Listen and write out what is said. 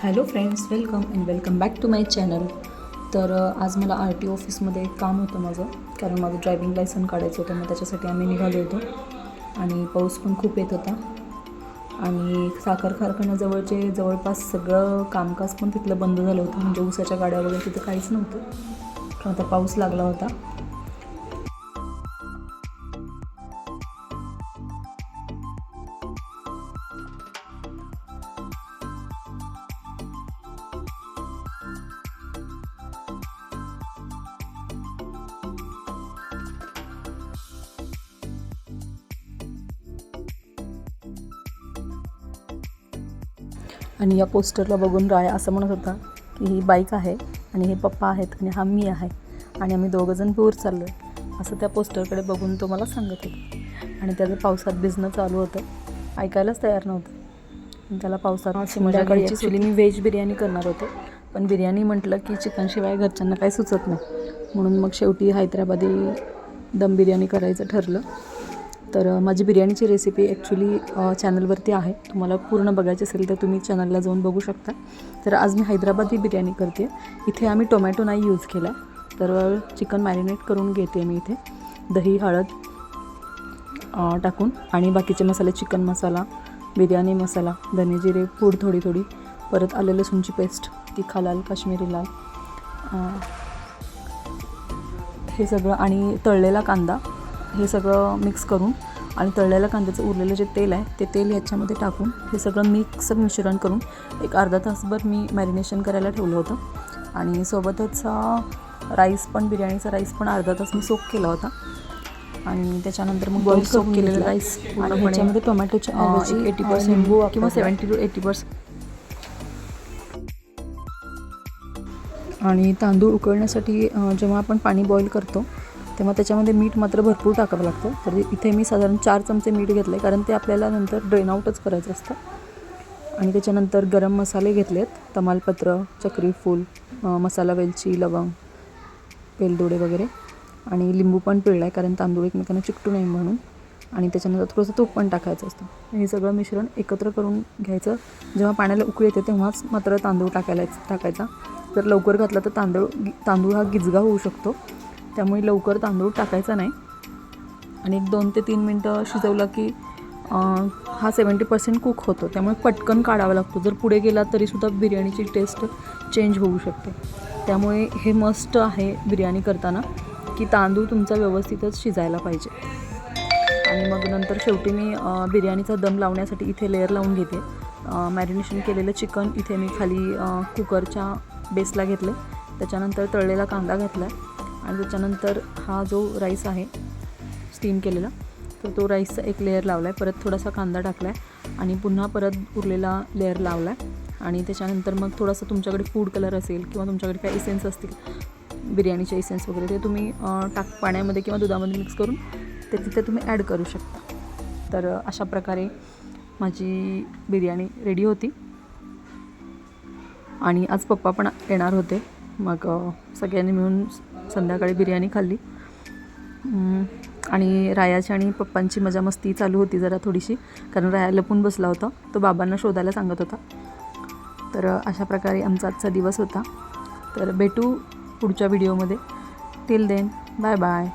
Hello friends, welcome back to my channel. तर आज मला RTO ऑफिसमध्ये एक काम होतं माझं, कारण माझं ड्रायव्हिंग लायसन काढायचं होतं. मग त्याच्यासाठी आम्ही निघालो होतो आणि पाऊस पण खूप येत होता आणि साखर कारखान्याजवळचे जवळपास सगळं कामकाज पण तिथलं बंद झालं होतं. म्हणजे ऊसाच्या गाड्या वगैरे तिथं काहीच नव्हतं, कारण आता पाऊस लागला होता. आणि या पोस्टरला बघून राया असं म्हणत होता की ही बाईक आहे आणि हे पप्पा आहेत आणि हा मी आहे आणि आम्ही दोघंजण दूर चाललो आहे, असं त्या पोस्टरकडे बघून तो मला सांगत होता. आणि त्याचं पावसात भिजणं चालू होतं, ऐकायलाच तयार नव्हतं. त्याला पावसात संध्याकाळी ॲक्च्युली मी व्हेज बिर्याणी करणार होते, पण बिर्याणी म्हटलं की चिकनशिवाय घरच्यांना काही सुचत नाही, म्हणून मग शेवटी हैदराबादी दम बिर्याणी करायचं ठरलं. तर माझी बिर्याणीची रेसिपी ॲक्च्युली चॅनलवरती आहे, तुम्हाला पूर्ण बघायची असेल तर तुम्ही चॅनलला जाऊन बघू शकता. तर आज मी हैदराबादी बिर्याणी करते. इथे आम्ही टोमॅटो नाही यूज केला, तर चिकन मॅरिनेट करून घेते मी इथे दही हळद टाकून, आणि बाकीचे मसाले चिकन मसाला, बिर्याणी मसाला, धने जिरे पूड थोडी, परत आलं लसूणची पेस्ट, तिखा लाल काश्मीरी लाल, हे सगळं आणि तळलेला कांदा, हे सगळं मिक्स करून आणि तळलेल्या कांद्याचं उरलेलं जे तेल आहे ते तेल ह्याच्यामध्ये टाकून हे सगळं मिश्रण करून एक अर्धा तासभर मी मॅरिनेशन करायला ठेवलं होतं. आणि सोबतच राईस पण, बिर्याणीचा राईस पण अर्धा तास मी सोक केला होता. आणि त्याच्यानंतर मग बॉईल सोक केलेलं राईस आणि ह्याच्यामध्ये टोमॅटोच्या ऐवजी 80% लिंबू किंवा 70 to 80%. आणि तांदूळ उकळण्यासाठी जेव्हा आपण पाणी बॉईल करतो तेव्हा त्याच्यामध्ये मीठ मात्र भरपूर टाकावं लागतं. तर इथे मी साधारण 4 चमचे मीठ घेतलं आहे, कारण ते आपल्याला नंतर ड्रेन आउटच करायचं असतं. आणि त्याच्यानंतर गरम मसाले घेतलेत, तमालपत्र, चक्री फूल, मसाला वेलची, लवंग, वेलदोडे वगैरे, आणि लिंबू पण पिळला आहे कारण तांदूळ एकमेकांना चिकटू नये म्हणून. आणि त्याच्यानंतर थोडंसं तूप पण टाकायचं असतं. हे सगळं मिश्रण एकत्र करून घ्यायचं. जेव्हा पाण्याला उकळी येते तेव्हाच मात्र तांदूळ टाकायचा. जर लवकर घातला तर तांदूळ हा गिजगा होऊ शकतो, त्यामुळे लवकर तांदूळ टाकायचा नाही. आणि एक 2 ते 3 मिनटं शिजवलं की हा 70% कुक होतो, त्यामुळे पटकन काढावा लागतो. जर पुढे गेला तरीसुद्धा बिर्याणीची टेस्ट चेंज होऊ शकते. त्यामुळे हे मस्ट आहे बिर्याणी करताना की तांदूळ तुमचा व्यवस्थितच शिजायला पाहिजे. आणि मग नंतर शेवटी मी बिर्याणीचा दम लावण्यासाठी इथे लेअर लावून घेते. मॅरिनेशन केलेलं चिकन इथे मी खाली कुकरच्या बेसला घेतलं, त्याच्यानंतर तळलेला कांदा घातला आणि त्याच्यानंतर हा जो राईस आहे स्टीम केलेला, तर तो राईसचा एक लेअर लावला आहे. परत थोडासा कांदा टाकला आहे आणि पुन्हा परत उरलेला लेअर लावला आहे. आणि त्याच्यानंतर मग थोडासा तुमच्याकडे फूड कलर असेल किंवा तुमच्याकडे काही इसेन्स असतील, बिर्याणीचे इसेन्स वगैरे, ते तुम्ही पाण्यामध्ये किंवा दुधामध्ये मिक्स करून ते तिथे तुम्ही ॲड करू शकता. तर अशा प्रकारे माझी बिर्याणी रेडी होती. आणि आज पप्पा पण येणार होते, मग सगळ्यांनी मिळून संध्याकाळी बिर्याणी खाल्ली. आणि रायाची आणि पप्पांची मजा मस्ती चालू होती जरा थोडीशी, कारण राया लपून बसला होता, तो बाबांना शोधायला सांगत होता. तर अशा प्रकारे आमचा आजचा दिवस होता. तर भेटू पुढच्या व्हिडिओमध्ये. Till then, bye bye.